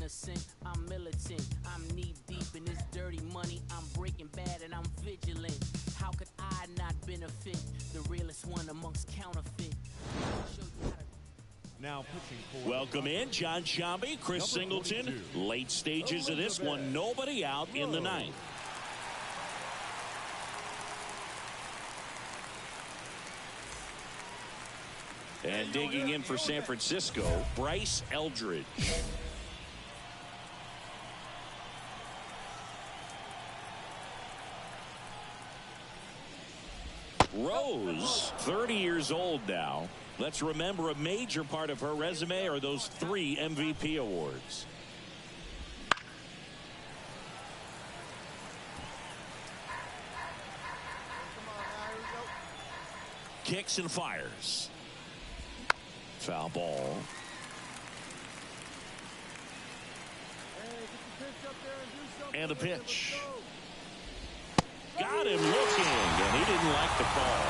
innocent, I'm militant, I'm knee deep in this dirty money, I'm breaking bad and I'm vigilant. How could I not benefit? The realest one amongst counterfeit. Now pitching for welcome in John Shambi, Chris Singleton. Late stages of this one, nobody out in the ninth. And digging in for San Francisco, Bryce Eldridge. Rose, 30 years old now. Let's remember a major part of her resume are those 3 MVP awards. Kicks and fires. Foul ball. And a pitch. Got him looking, and he didn't like the call.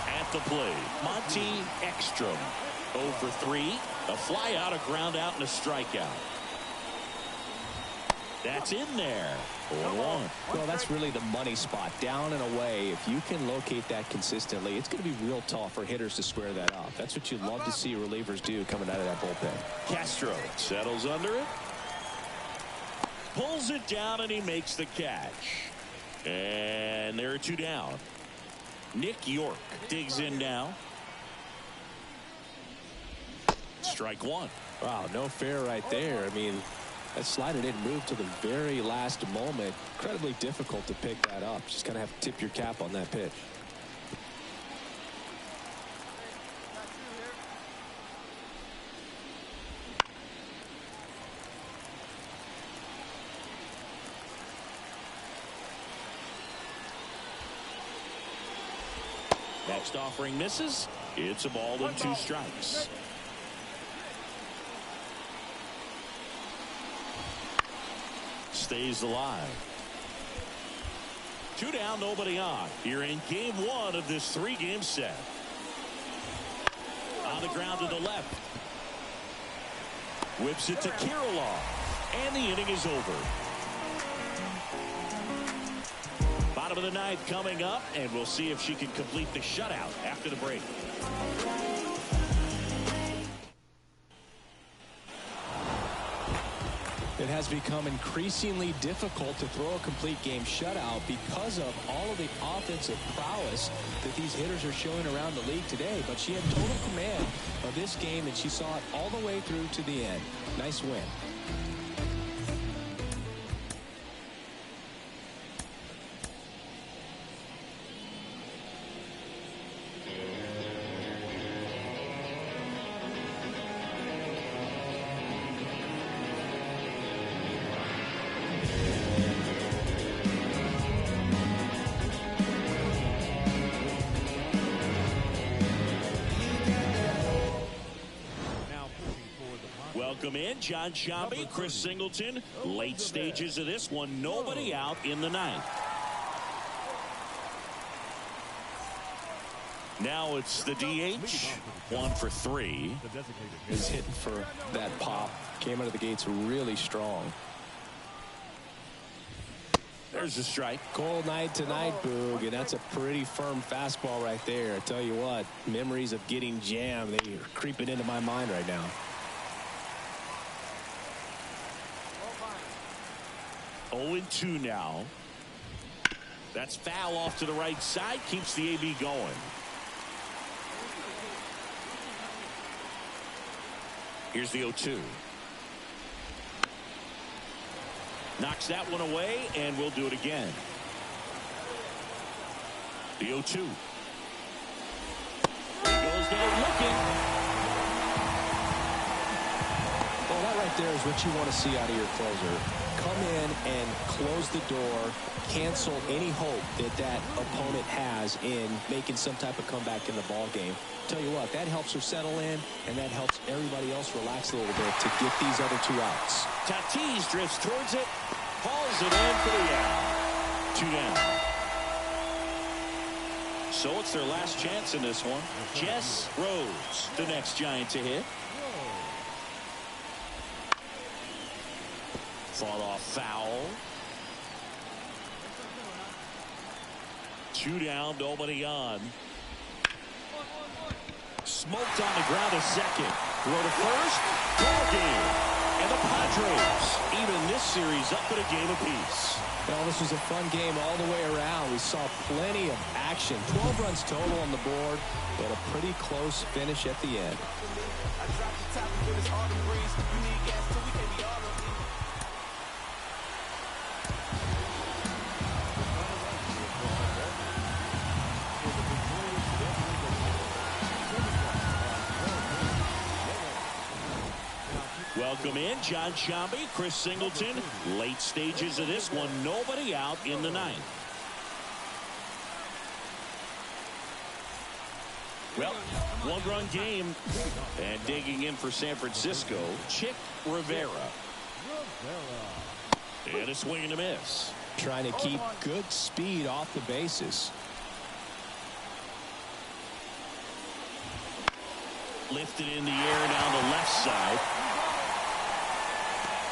At the plate, Monty Ekstrom. 0 for 3. A fly out, a ground out, and a strikeout. That's in there. 4-1. Well, that's really the money spot. Down and away. If you can locate that consistently, it's going to be real tough for hitters to square that up. That's what you'd love to see relievers do coming out of that bullpen. Castro settles under it. Pulls it down, and he makes the catch. And there are 2 down. Nick York digs in now. Strike 1. Wow, no fair right there. I mean, that slider didn't move to the very last moment. Incredibly difficult to pick that up. Just kind of have to tip your cap on that pitch. Next offering misses. It's a ball and 2 strikes. Stays alive. 2 down, nobody on. Here in game 1 of this 3-game set. On the ground to the left. Whips it to Kirilloff. And the inning is over. Bottom of the 9th coming up, and we'll see if she can complete the shutout after the break. It has become increasingly difficult to throw a complete game shutout because of all of the offensive prowess that these hitters are showing around the league today. But she had total command of this game, and she saw it all the way through to the end. Nice win. Welcome in John Shambi, Chris Singleton. Late stages of this one, nobody out in the 9th. Now it's the DH. 1 for 3. He's hitting for that pop. Came out of the gates really strong. There's a strike. Cold night tonight, Boog, and that's a pretty firm fastball right there. I tell you what, memories of getting jammed, they are creeping into my mind right now. 0-2 now. That's foul off to the right side. Keeps the AB going. Here's the 0-2. Knocks that one away, and we'll do it again. The 0-2. He goes down looking. Well, that right there is what you want to see out of your closer. Come in and close the door, cancel any hope that that opponent has in making some type of comeback in the ball game. Tell you what, that helps her settle in, and that helps everybody else relax a little bit to get these other 2 outs. Tatis drifts towards it, hauls it in for the out. 2 down. So it's their last chance in this one. Jess Rose. the next Giant to hit. Fought off foul. 2 down, nobody on. Smoked on the ground a second. Throw to first. Ball game. And the Padres even this series up at a game apiece. Well, this was a fun game all the way around. We saw plenty of action. 12 runs total on the board, but a pretty close finish at the end. Welcome in, John Sciambi, Chris Singleton. Late stages of this one, nobody out in the ninth. Well, 1-run game. And digging in for San Francisco, Chick Rivera. And a swing and a miss. Trying to keep good speed off the bases. Lifted in the air down the left side.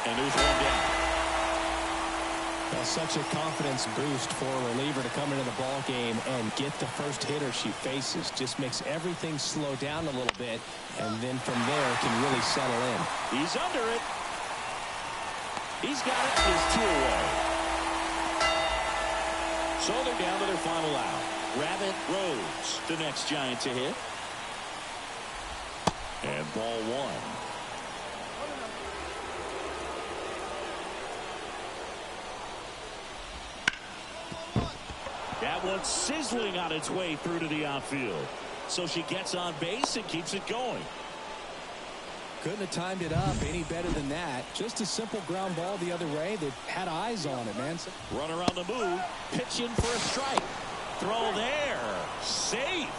And there's one down. Well, such a confidence boost for a reliever to come into the ball game and get the first hitter she faces. Just makes everything slow down a little bit, and then from there can really settle in. He's under it. He's got it. He's 2 away. So they're down to their final out. Rabbit Rose, the next Giant to hit. And ball 1. That one's sizzling on its way through to the outfield. So she gets on base and keeps it going. Couldn't have timed it up any better than that. Just a simple ground ball the other way. They had eyes on it, man. Runner on the move. Pitch in for a strike. Throw there. Safe.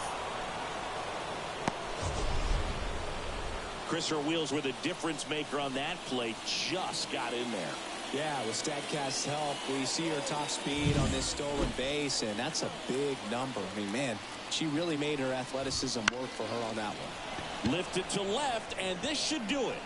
Chris, her wheels were the difference maker on that play. Just got in there. Yeah, with StatCast's help, we see her top speed on this stolen base, and that's a big number. I mean, man, she really made her athleticism work for her on that one. Lifted to left, and this should do it.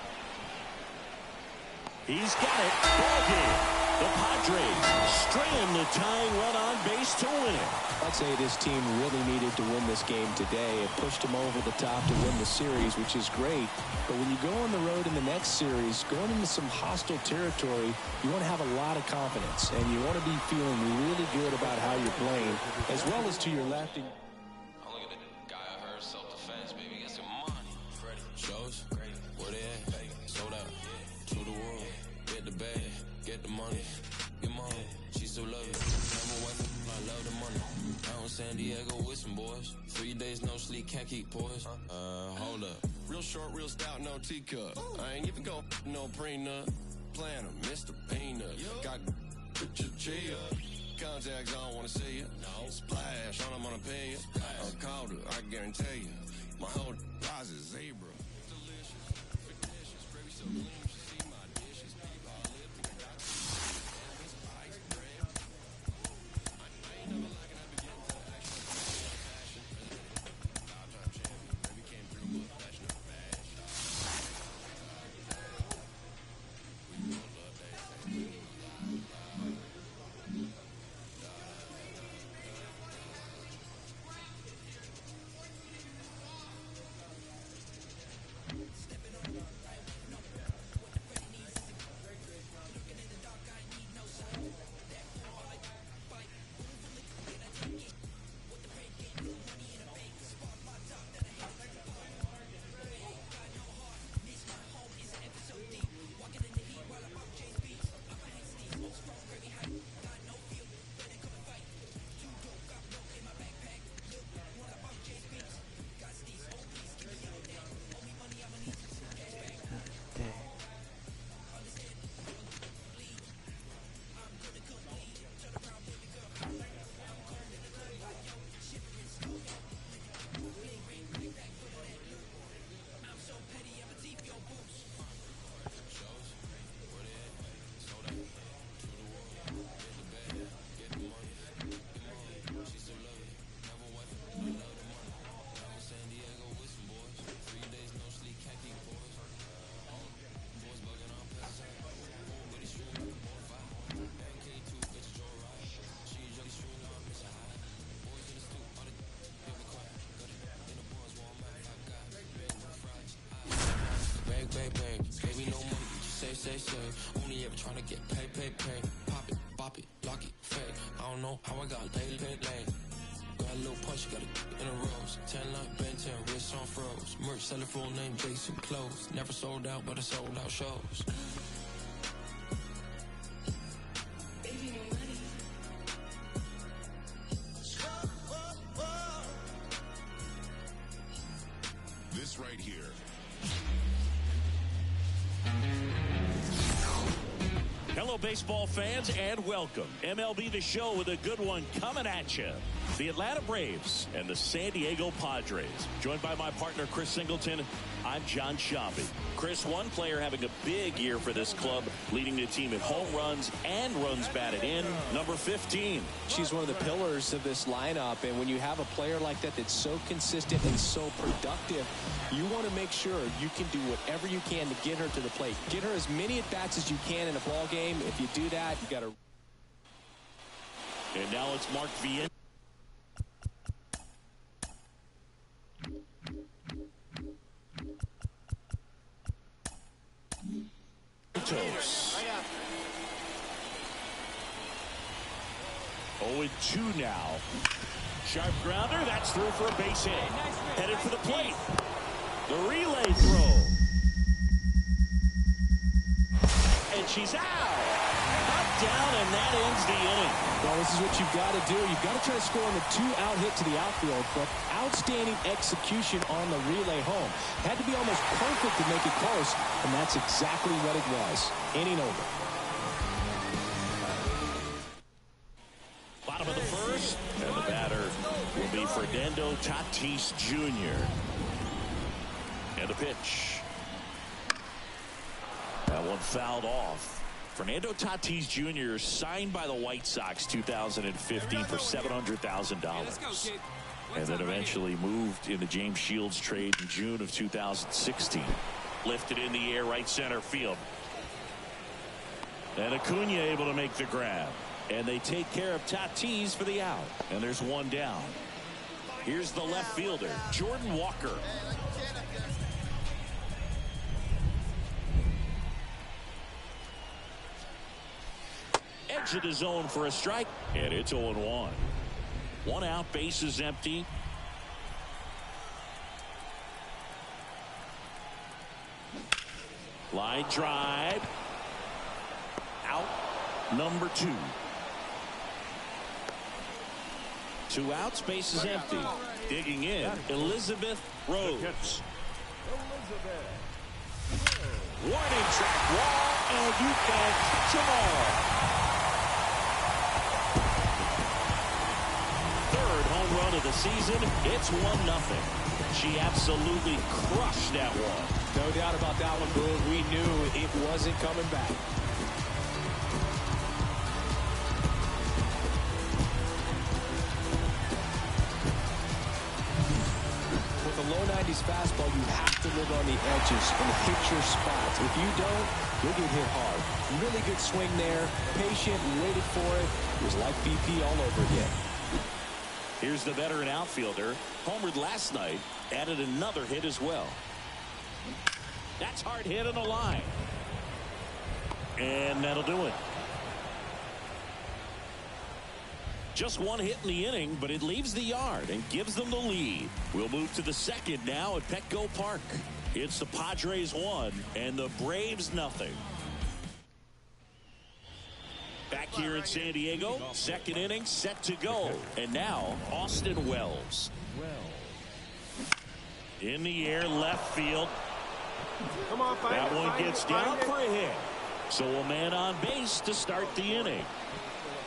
He's got it. Ball game. The Padres string the tying run on base to win it. I'd say this team really needed to win this game today. It pushed them over the top to win the series, which is great. But when you go on the road in the next series, going into some hostile territory, you want to have a lot of confidence, and you want to be feeling really good about how you're playing, as well as to your left. Look at the guy I heard self-defense, baby. Get some money. Freddie. Shows. Great. Where they at? Sold out. To the world. Get the bag. Get the money. Your mom. She still love it. Number one. I love the money. Out in San Diego with some boys. 3 days no sleep. Can't keep poised. Hold up. Real short, real stout, no teacup. I ain't even gon' no prenup. Plan a Mr. Peanut. Got chill. Contacts, I don't wanna see you. No. Splash, on I'm gonna pay you. I called her, I guarantee you. My whole deposit zebra. Delicious, fictitious, gravy so clean, you should see my dishes. People all live, think I got spice bread. I ain't never like it, I begin to action. Fashion, five-time champion. Baby came through with fashion and fashion. We rolled up that. stay safe. Only ever trying to get paid. Pop it, bop it, lock it, fake. I don't know how I got laid. Got a little punch, got it in a rose. 10 like Ben 10, wrist on froze. Merch seller full name Jason Clothes. Never sold out, but I sold out shows. This right here. Hello, baseball fans, and welcome. MLB The Show with a good one coming at you. The Atlanta Braves and the San Diego Padres. Joined by my partner, Chris Singleton, I'm John Sciambi. Chris, one player having a big year for this club, leading the team in home runs and runs batted in, number 15. She's one of the pillars of this lineup, and when you have a player like that that's so consistent and so productive, you want to make sure you can do whatever you can to get her to the plate. Get her as many at-bats as you can in a ball game. If you do that, you got to... And now it's Mark Vientos. Oh, 0-2 now. Sharp grounder. That's through for a base hit. Headed for the plate. The relay throw. And she's out. Up, down, and that ends the inning. Well, this is what you've got to do. You've got to try to score on the 2-out hit to the outfield, but outstanding execution on the relay home. Had to be almost perfect to make it close, and that's exactly what it was. Inning over. Bottom of the first, and the batter will be Fernando Tatis Jr. And the pitch. That one fouled off. Fernando Tatis Jr. signed by the White Sox 2015 for $700,000. And then eventually moved in the James Shields trade in June of 2016. Lifted in the air, right center field. And Acuna able to make the grab. And they take care of Tatis for the out. And there's one down. Here's the left fielder, Jordan Walker. Edge of the zone for a strike. And it's 0-1. One out, base is empty. Line drive. Out. Number 2. 2 outs, base is empty. Digging in, Elizabeth Rose. Warning track wall, and you can catch them all. Third home run of the season. It's 1-0. She absolutely crushed that one. No doubt about that one, Boone. We knew it wasn't coming back. Low 90s fastball, you have to live on the edges and hit your spots. If you don't, you'll get hit hard. Really good swing there. Patient, waited for it. It was like BP all over again. Here's the veteran outfielder. Homered last night. Added another hit as well. That's hard hit on the line. And that'll do it. Just one hit in the inning, but it leaves the yard and gives them the lead. We'll move to the second now at Petco Park. It's the Padres 1 and the Braves 0. Back here in San Diego, second inning set to go. And now Austin Wells. In the air, left field. That one gets down for a hit. So a man on base to start the inning.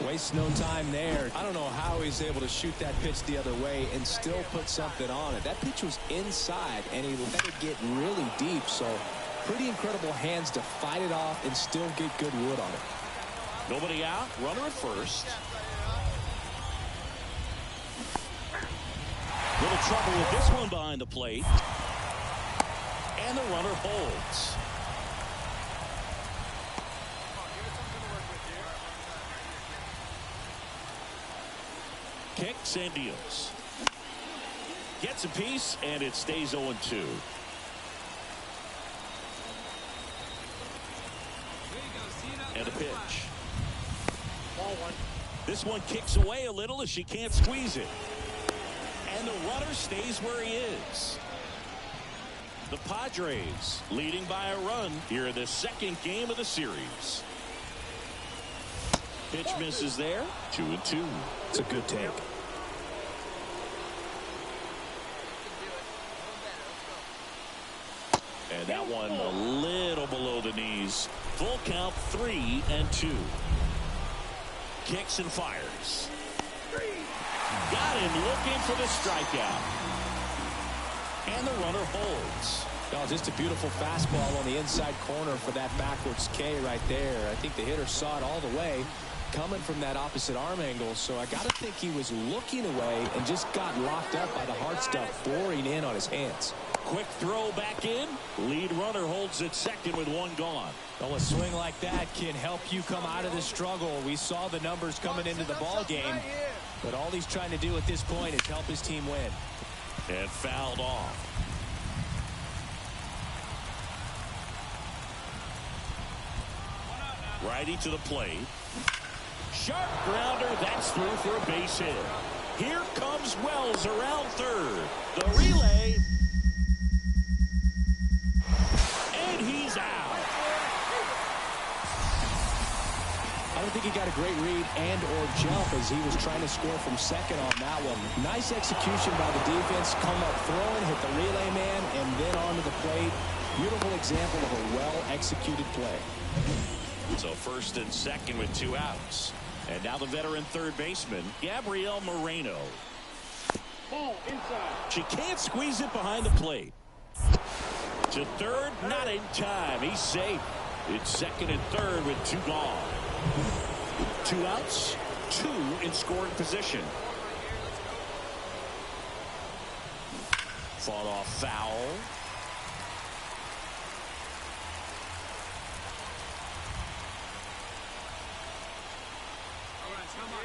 Wastes no time there. I don't know how he's able to shoot that pitch the other way and still put something on it. That pitch was inside, and he let it get really deep. So pretty incredible hands to fight it off and still get good wood on it. Nobody out. Runner at first. Little trouble with this one behind the plate. And the runner holds. Kicks and deals. Gets a piece, and it stays 0-2. This one kicks away a little as she can't squeeze it. And the runner stays where he is. The Padres leading by a run here in the second game of the series. Pitch misses there. 2-2. It's a good take. And that one a little below the knees. Full count, 3-2. Kicks and fires. Got him looking for the strikeout. And the runner holds. Oh, just a beautiful fastball on the inside corner for that backwards K right there. I think the hitter saw it all the way coming from that opposite arm angle. So I got to think he was looking away and just got locked up by the hard stuff boring in on his hands. Quick throw back in. Lead runner holds at second with one gone. Well, a swing like that can help you come out of the struggle. We saw the numbers coming into the ball game, but all he's trying to do at this point is help his team win. And fouled off. Righty to the plate. Sharp grounder. That's through for a base hit. Here comes Wells around third. The relay. And he's out. I don't think he got a great read and or jump as he was trying to score from second on that one. Nice execution by the defense. Come up throwing, hit the relay man, and then onto the plate. Beautiful example of a well-executed play. So first and second with 2 outs. And now the veteran third baseman, Gabriel Moreno. Ball inside. She can't squeeze it behind the plate. To third, not in time. He's safe. It's second and third with 2 gone. 2 outs, 2 in scoring position. Fought off foul.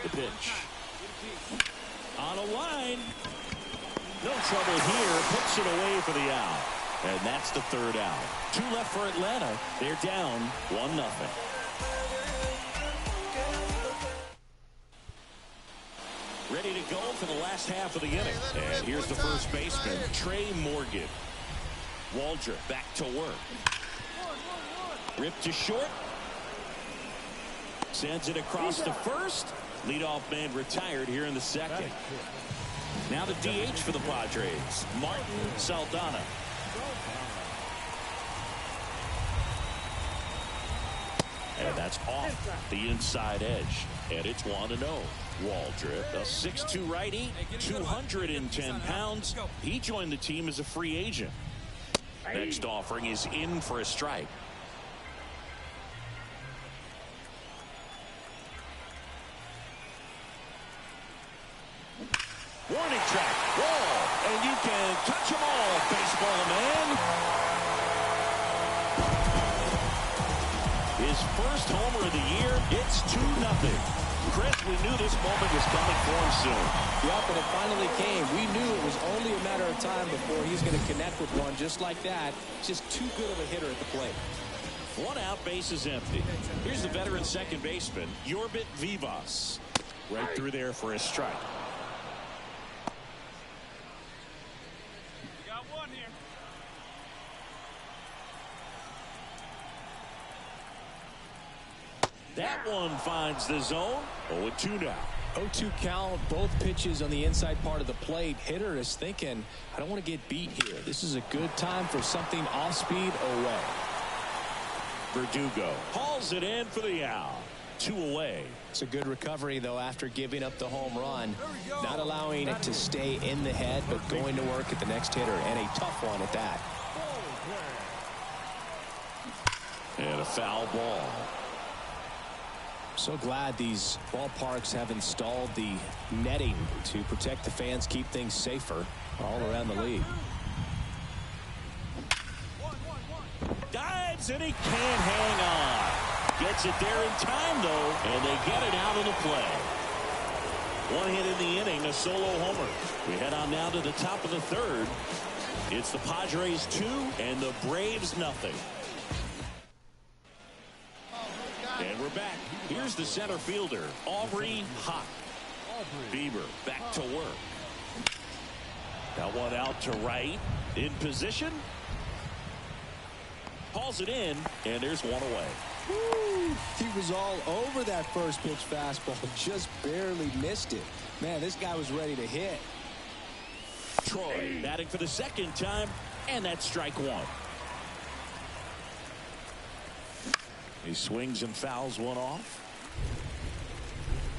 The pitch. On a line. No trouble here. Puts it away for the out. And that's the third out. 2 left for Atlanta. They're down 1-0. Ready to go for the last half of the inning. And here's the first baseman, Trey Morgan. Waldrop back to work. Ripped to short. Sends it across the first. Leadoff man retired here in the second. Now the DH for the Padres, Martin Saldana. And that's off the inside edge. And it's 1-0. Waldrop, a 6'2 righty, 210 pounds. He joined the team as a free agent. Next offering is in for a strike. Warning track, wall, and you can touch them all, baseball man. His first homer of the year, it's 2-0. Chris, we knew this moment was coming for him soon. Yep, and it finally came. We knew it was only a matter of time before he's going to connect with one just like that. Just too good of a hitter at the plate. 1 out, base is empty. Here's the veteran second baseman, Yorbit Vivas. Right through there for a strike. That one finds the zone. 0-2 now. 0-2 count, both pitches on the inside part of the plate. Hitter is thinking, I don't want to get beat here. This is a good time for something off speed away. Verdugo hauls it in for the out. 2 away. It's a good recovery, though, after giving up the home run. Not allowing it to stay in the head, but going to work at the next hitter, and a tough one at that. And a foul ball. So glad these ballparks have installed the netting to protect the fans, keep things safer all around the league. Dives and he can't hang on. Gets it there in time though, and they get it out of the play. 1 hit in the inning, a solo homer. We head on now to the top of the third. It's the Padres 2 and the Braves 0. And we're back. Here's the center fielder, Aubrey Hawk. Bieber back to work. That one out to right. In position. Hauls it in, and there's one away. Woo! He was all over that first pitch fastball, just barely missed it. Man, this guy was ready to hit. Troy batting for the second time, and that's strike one. He swings and fouls one off.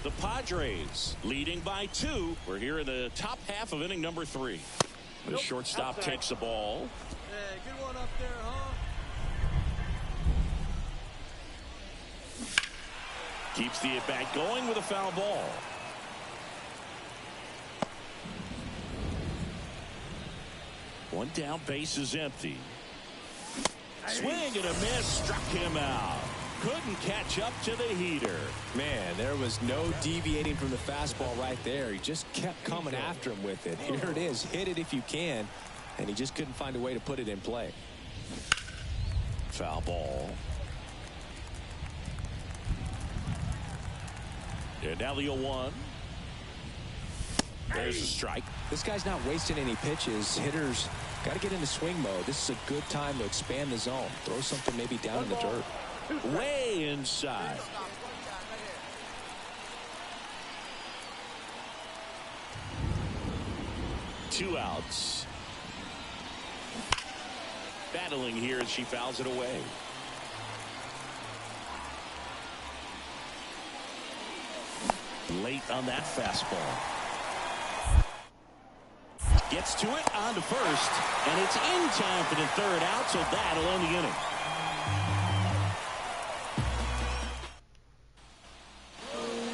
The Padres leading by 2. We're here in the top half of inning number 3. The shortstop outside. Takes the ball. Hey, good one up there, huh? Keeps the at-bat going with a foul ball. One down, base is empty. Swing and a miss, struck him out. Couldn't catch up to the heater. Man, there was no deviating from the fastball right there. He just kept coming after him with it. Here it is. Hit it if you can. And he just couldn't find a way to put it in play. Foul ball. And now the 0-1. There's a strike. This guy's not wasting any pitches. Hitters got to get into swing mode. This is a good time to expand the zone. Throw something maybe down in the dirt. Way inside. Two outs. Battling here as she fouls it away. Late on that fastball. Gets to it on to first, and it's in time for the third out, so that'll end the inning.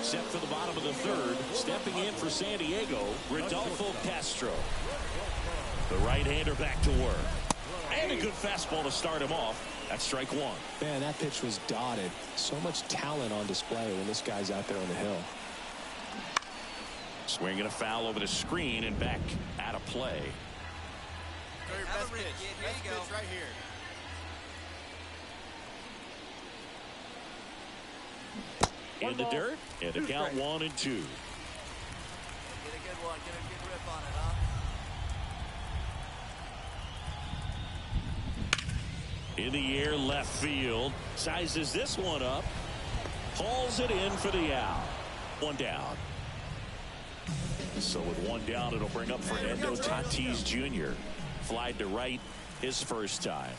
Set for the bottom of the third, stepping in for San Diego, Rodolfo Castro. The right-hander back to work. And a good fastball to start him off. That's strike one. Man, that pitch was dotted. So much talent on display when this guy's out there on the hill. Swinging a foul over the screen and back out of play. Go your best pitch. Best pitch right here. In the dirt, and the count 1-2. Get a good one. Get a good rip on it, huh? In the air, left field. Sizes this one up. Hauls it in for the out. One down. So with one down, it'll bring up Fernando Tatis Jr. Flied to right his first time.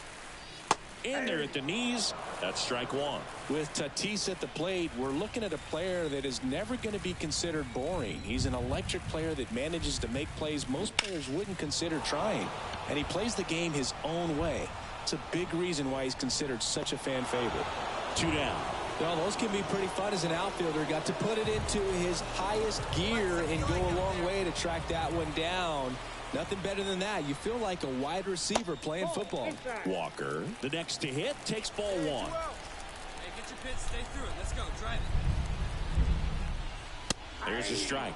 In there at the knees. That's strike one. With Tatis at the plate, we're looking at a player that is never going to be considered boring. He's an electric player that manages to make plays most players wouldn't consider trying. And he plays the game his own way. It's a big reason why he's considered such a fan favorite. Two down. Well, those can be pretty fun as an outfielder. Got to put it into his highest gear and go a long way to track that one down. Nothing better than that. You feel like a wide receiver playing football. Walker, the next to hit, takes ball one. Hey, get your pitch, stay through it. Let's go, drive it. There's a strike.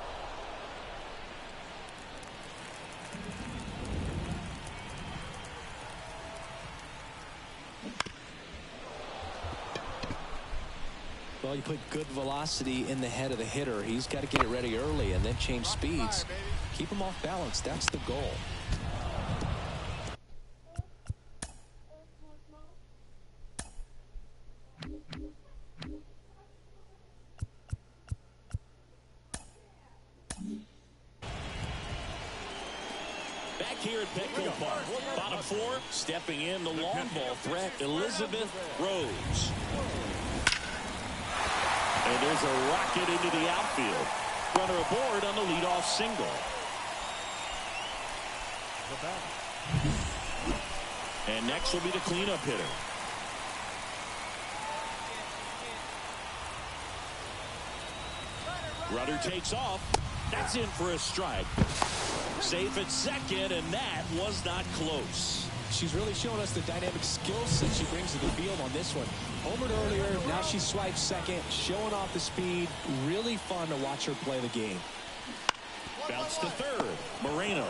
Well, you put good velocity in the head of the hitter. He's got to get it ready early and then change speeds. Keep him off balance. That's the goal. Back here at Petco Park, bottom four, stepping in the long ball threat, Elizabeth Rose. And there's a rocket into the outfield. Runner aboard on the leadoff single. And next will be the cleanup hitter. Rudder takes off. That's in for a strike. Safe at second, and that was not close. She's really showing us the dynamic skill set she brings to the field on this one. Homered earlier, now she swipes second, showing off the speed. Really fun to watch her play the game. Bounce to third. Moreno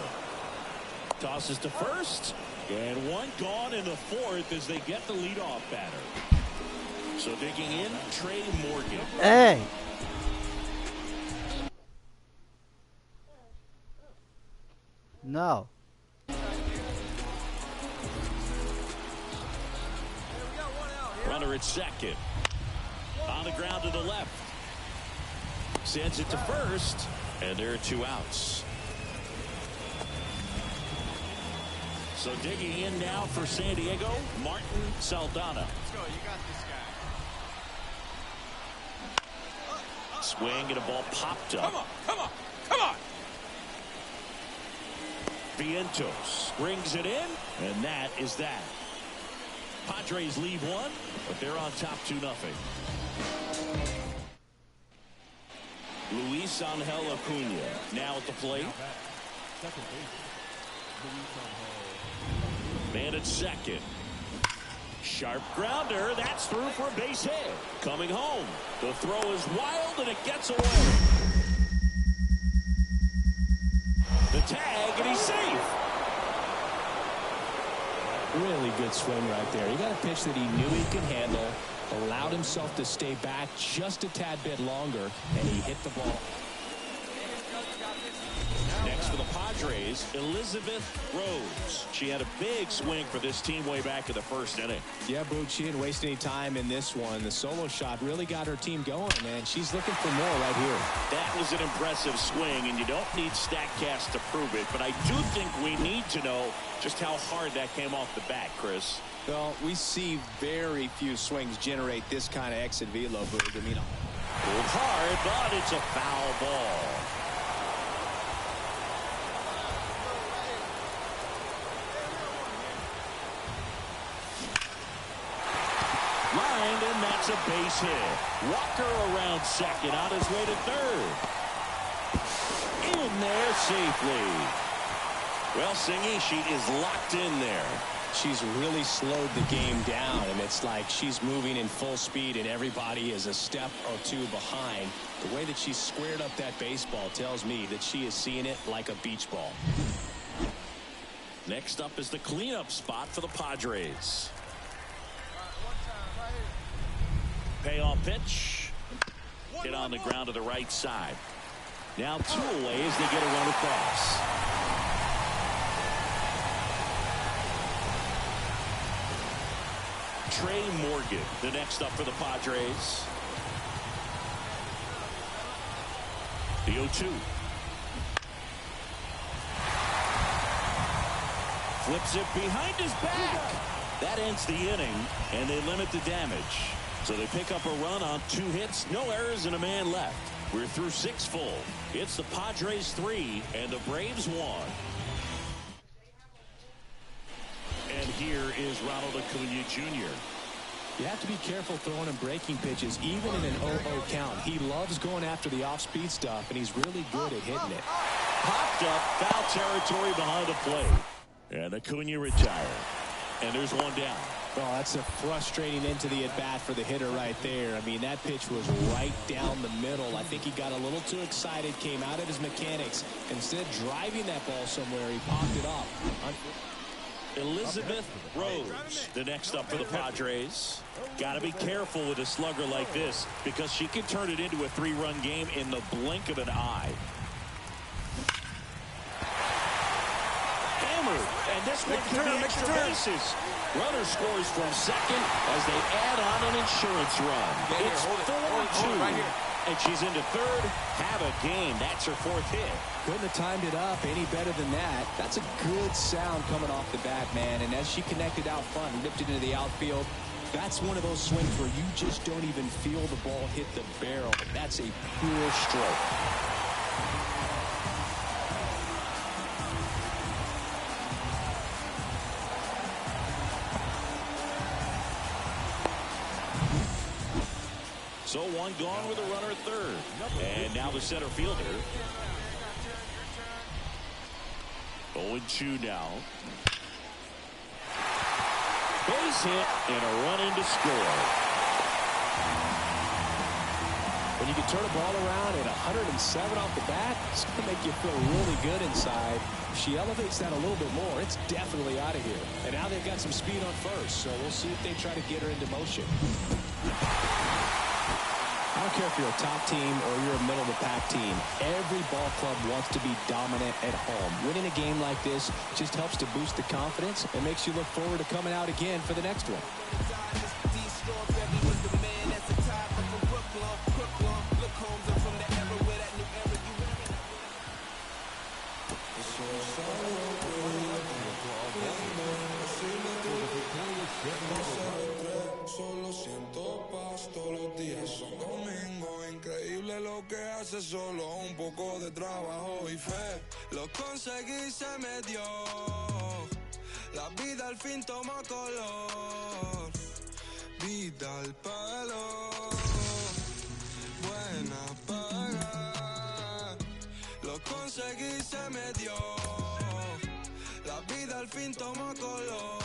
tosses to first, and one gone in the fourth as they get the leadoff batter. So digging in, Trey Morgan. Hey. No. Runner at second. On the ground to the left. Sends it to first. And there are 2 outs. So digging in now for San Diego, Martin Saldana. Let's go. You got this guy. Swing and a ball popped up. Come on. Come on. Come on. Vientos brings it in, and that is that. Padres leave 1, but they're on top 2-0. Luis Angel Acuna now at the plate. Man at second. Sharp grounder. That's through for a base hit. Coming home. The throw is wild, and it gets away. The tag, and he's safe. Really good swing right there. He got a pitch that he knew he could handle, allowed himself to stay back just a tad bit longer, and he hit the ball. Next for the Padres, Elizabeth Rose. She had a big swing for this team way back in the first inning. Yeah, Boog, she didn't waste any time in this one. The solo shot really got her team going, and she's looking for more right here. That was an impressive swing, and you don't need StatCast to prove it, but I do think we need to know just how hard that came off the bat, Chris. Well, we see very few swings generate this kind of exit velo, Boog. I mean, pulled hard, but it's a foul ball. Lined, and that's a base hit. Walker around second, on his way to third. In there safely. Well, Singy, she is locked in there. She's really slowed the game down, and it's like she's moving in full speed, and everybody is a step or 2 behind. The way that she squared up that baseball tells me that she is seeing it like a beach ball. Next up is the cleanup spot for the Padres. Payoff pitch. Hit on the ground to the right side. Now 2 away as they get a run across. Trey Morgan, the next up for the Padres. The 0-2. Flips it behind his back. That ends the inning, and they limit the damage. So they pick up a run on 2 hits, no errors, and a man left. We're through 6 full. It's the Padres 3 and the Braves 1. And here is Ronald Acuna Jr. You have to be careful throwing him breaking pitches, even in an 0-0 count. He loves going after the off-speed stuff, and he's really good at hitting it. Popped up, foul territory behind the plate. And Acuna retired. And there's 1 down. Oh, that's a frustrating into the at-bat for the hitter right there. I mean, that pitch was right down the middle. I think he got a little too excited, came out of his mechanics. Instead of driving that ball somewhere, he popped it up. Elizabeth Rose, the next up for the Padres. Got to be careful with a slugger like this because she can turn it into a 3-run game in the blink of an eye. Hammered, and this one could be extra bases. Runner scores from second as they add on an insurance run. It's 4-2. Right here. And she's into third. Have a game. That's her 4th hit. Couldn't have timed it up any better than that. That's a good sound coming off the bat, man. And as she connected out front and ripped it into the outfield, that's one of those swings where you just don't even feel the ball hit the barrel. That's a pure stroke. So 1 gone with a runner at third. And now the center fielder. 0-2 now. Base hit and a run in to score. When you can turn a ball around at 107 off the bat, it's going to make you feel really good inside. If she elevates that a little bit more, it's definitely out of here. And now they've got some speed on first, so we'll see if they try to get her into motion. I don't care if you're a top team or you're a middle-of-the-pack team. Every ball club wants to be dominant at home. Winning a game like this just helps to boost the confidence and makes you look forward to coming out again for the next one. Solo siento paz, todos los días son domingo. Increíble lo que hace, solo un poco de trabajo y fe. Lo conseguí, se me dio. La vida al fin toma color. Vida al pelo. Buena paga. Lo conseguí, se me dio. La vida al fin toma color.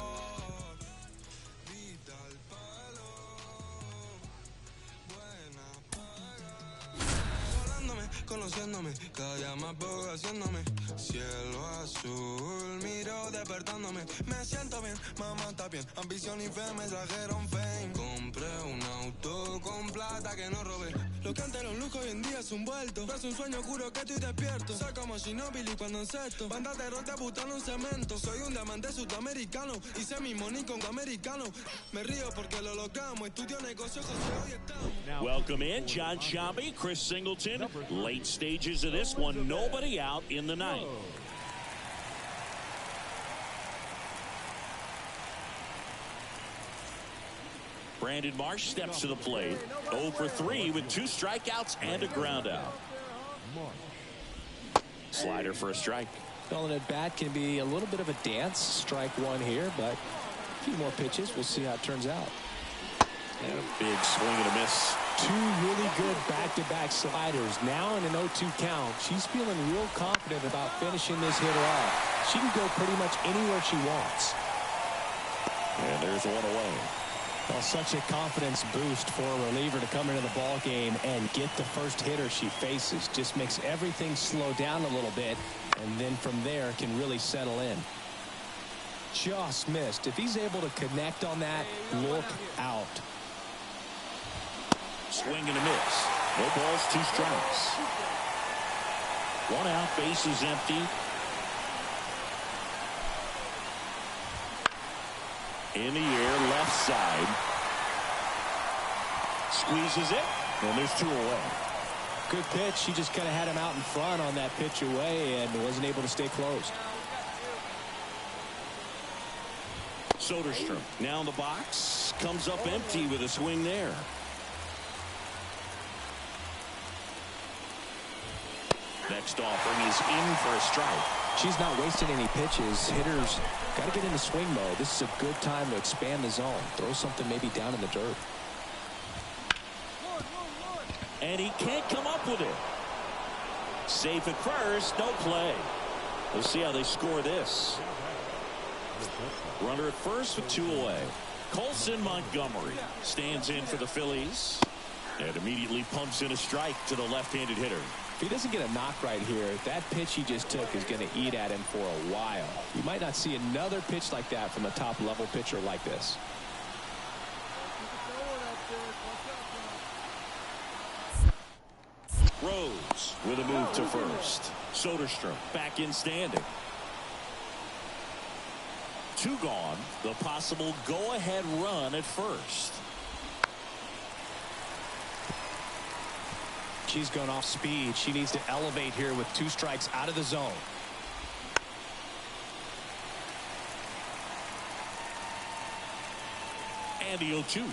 Conociéndome, cada día más poco haciéndome. Cielo azul, miro despertándome. Me siento bien, mamá está bien. Ambición y fe me trajeron fame. Compré un auto con plata que no robé. Lo que antes era un lujo hoy en día es un vuelto. Es un sueño, juro que estoy despierto. Soy como Ginóbili cuando encesto. Banda de rock debutando un cemento. Soy un diamante sudamericano. Hice mi money con americano. Me río porque lo logramos. Estudio negocio, José, hoy estamos. Welcome in, John Sciambi, Chris Singleton. Late stages of this one, nobody out in the ninth. Brandon Marsh steps to the plate. 0 for 3 with 2 strikeouts and a ground out. Slider for a strike. Well, an at-bat can be a little bit of a dance. Strike one here, but a few more pitches. We'll see how it turns out. And a big swing and a miss. 2 really good back-to-back sliders. Now in an 0-2 count, she's feeling real confident about finishing this hitter off. She can go pretty much anywhere she wants. And there's one away. Well, such a confidence boost for a reliever to come into the ball game and get the first hitter she faces. Just makes everything slow down a little bit, and then from there can really settle in. Just missed. If he's able to connect on that, look out. Swing and a miss. No balls, 2 strikes. 1 out, base is empty. In the air, left side. Squeezes it, and there's 2 away. Good pitch. She just kind of had him out in front on that pitch away and wasn't able to stay close. Soderstrom now in the box. Comes up empty with a swing there. Next offering is in for a strike. She's not wasting any pitches. Hitters got to get into swing mode. This is a good time to expand the zone. Throw something maybe down in the dirt. And he can't come up with it. Safe at first, no play. Let's see how they score this. Runner at first with 2 away. Colson Montgomery stands in for the Phillies and immediately pumps in a strike to the left-handed hitter. If he doesn't get a knock right here, that pitch he just took is going to eat at him for a while. You might not see another pitch like that from a top-level pitcher like this. Rose with a move to first. Soderstrom back in standing. 2 gone. The possible go-ahead run at first. She's gone off speed. She needs to elevate here with 2 strikes out of the zone. And the 0-2.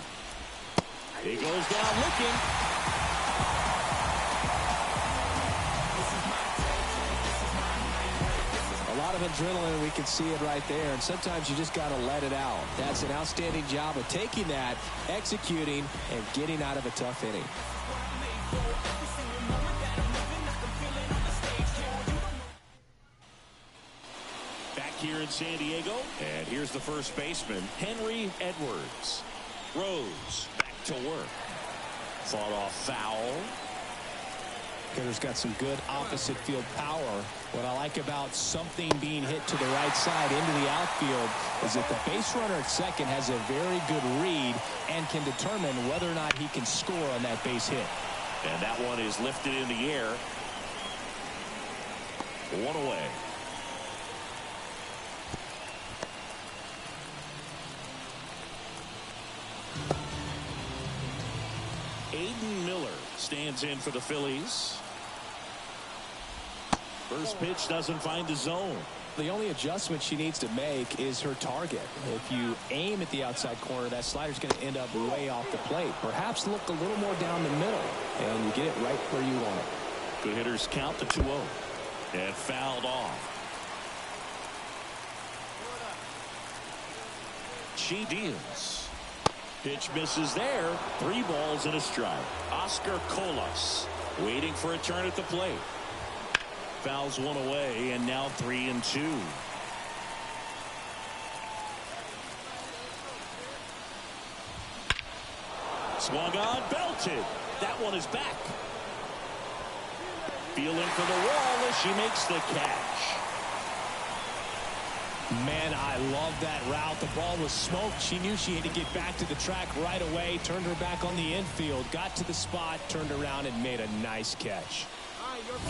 He goes down looking. A lot of adrenaline, we can see it right there, and sometimes you just got to let it out. That's an outstanding job of taking that, executing, and getting out of a tough inning. Back here in San Diego, and here's the first baseman, Henry Edwards. Rose back to work. Fought off foul. Hitter's got some good opposite field power. What I like about something being hit to the right side into the outfield is that the base runner at second has a very good read and can determine whether or not he can score on that base hit. And that one is lifted in the air. One away. Aiden Miller stands in for the Phillies. First pitch doesn't find the zone. The only adjustment she needs to make is her target. If you aim at the outside corner, that slider's going to end up way off the plate. Perhaps look a little more down the middle, and you get it right where you want it. Good hitters count the 2-0. And fouled off. She deals. Pitch misses there. 3 balls and a strike. Oscar Colas waiting for a turn at the plate. Fouls one away, and now 3-2. Swung on, belted. That one is back. Feeling for the wall as she makes the catch. Man, I love that route. The ball was smoked. She knew she had to get back to the track right away. Turned her back on the infield. Got to the spot. Turned around and made a nice catch.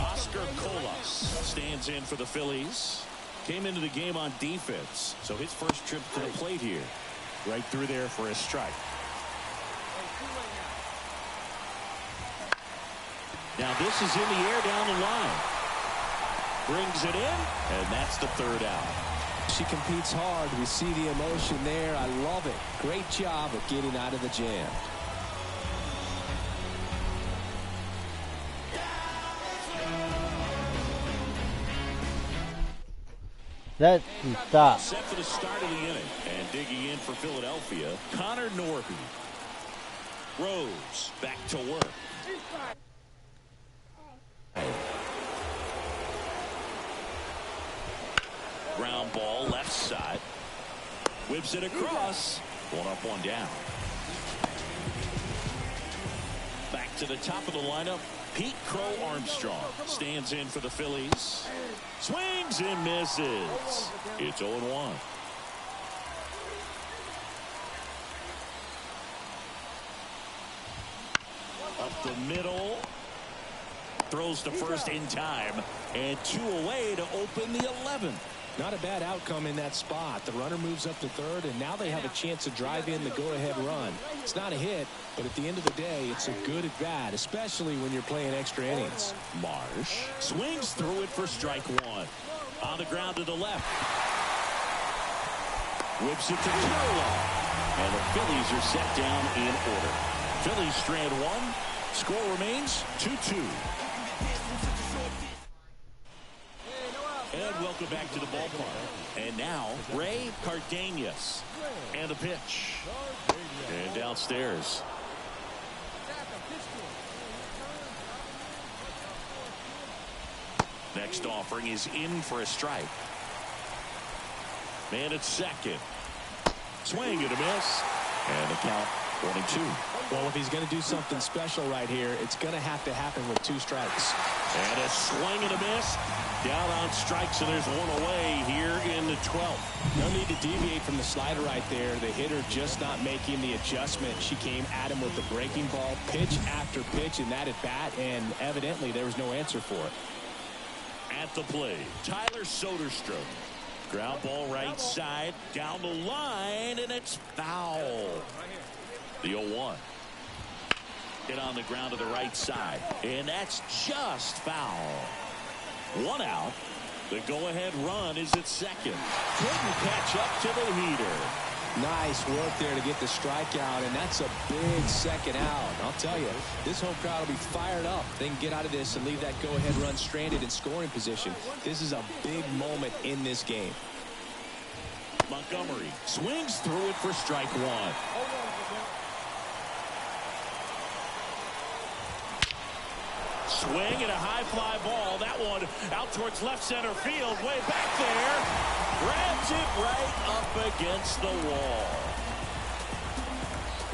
Oscar Colas stands in for the Phillies. Came into the game on defense, so his first trip to the plate here. Right through there for a strike. Now this is in the air down the line. Brings it in, and that's the 3rd out. She competes hard. We see the emotion there. I love it. Great job of getting out of the jam. That is stop. Set for the start of the inning, and digging in for Philadelphia, Connor Norby. Rose back to work. Ground ball left side. Whips it across. 1 up, 1 down. Back to the top of the lineup. Pete Crow Armstrong stands in for the Phillies. Swings and misses. It's 0-1. Up the middle. Throws to first in time. And 2 away to open the 11th. Not a bad outcome in that spot. The runner moves up to third, and now they have a chance to drive in the go-ahead run. It's not a hit, but at the end of the day, it's a good at-bat, especially when you're playing extra innings. Marsh swings through it for strike 1. On the ground to the left. Whips it to Turlock. And the Phillies are set down in order. Phillies strand 1. Score remains 2-2. And welcome back to the ballpark. And now, Ray Cardenas. And the pitch. And downstairs. Next offering is in for a strike. Man at second. Swing and a miss. And the count 1-2. Well, if he's going to do something special right here, it's going to have to happen with 2 strikes. And a swing and a miss. Down on strikes, and there's 1 away here in the 12th. No need to deviate from the slider right there. The hitter just not making the adjustment. She came at him with the breaking ball, pitch after pitch in that at bat, and evidently there was no answer for it. At the plate, Tyler Soderstrom. Ground ball right side, down the line, and it's foul. The 0-1. Hit on the ground to the right side, and that's just foul. 1 out. The go-ahead run is at second. Couldn't catch up to the heater. Nice work there to get the strikeout, and that's a big second out. I'll tell you, this home crowd will be fired up. They can get out of this and leave that go-ahead run stranded in scoring position. This is a big moment in this game. Montgomery swings through it for strike 1. Swing and a high fly ball. That one out towards left center field. Way back there. Grabs it right up against the wall.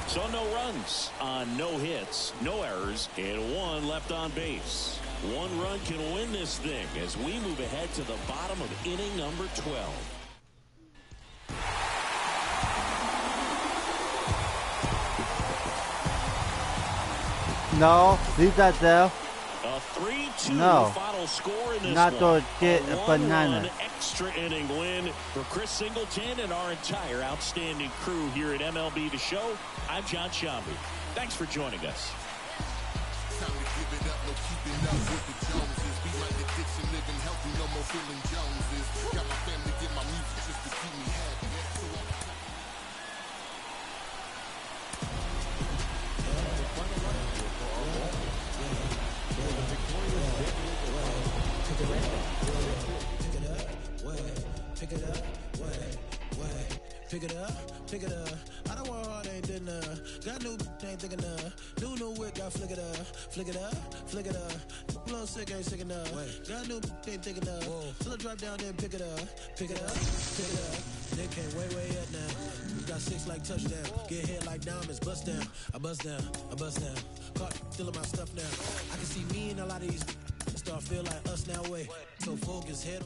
So no runs on no hits, no errors, and 1 left on base. One run can win this thing as we move ahead to the bottom of inning number 12. No, leave that there. A 3-2 no. final score in this Not one. to get a banana. One extra inning win for Chris Singleton and our entire outstanding crew here at MLB The Show. I'm John Shambi. Thanks for joining us. Time to give it up, no keeping up with the Joneses. Be like the Dixon, living healthy, no more feeling Joneses. Got my family, get my music just to keep me happy. Pick it up. I don't want hard, ain't did none. Got new, ain't thinking none. New wick, got flick it up. Blow sick, ain't sick enough. Got new, ain't thinking enough. Till I drop down, then pick it up. They can't way up now. Got 6 like touchdown. Get hit like diamonds, bust down. I bust down. Caught stealing my stuff now. I can see me in a lot of these. Start feel like us now, way. So focus, head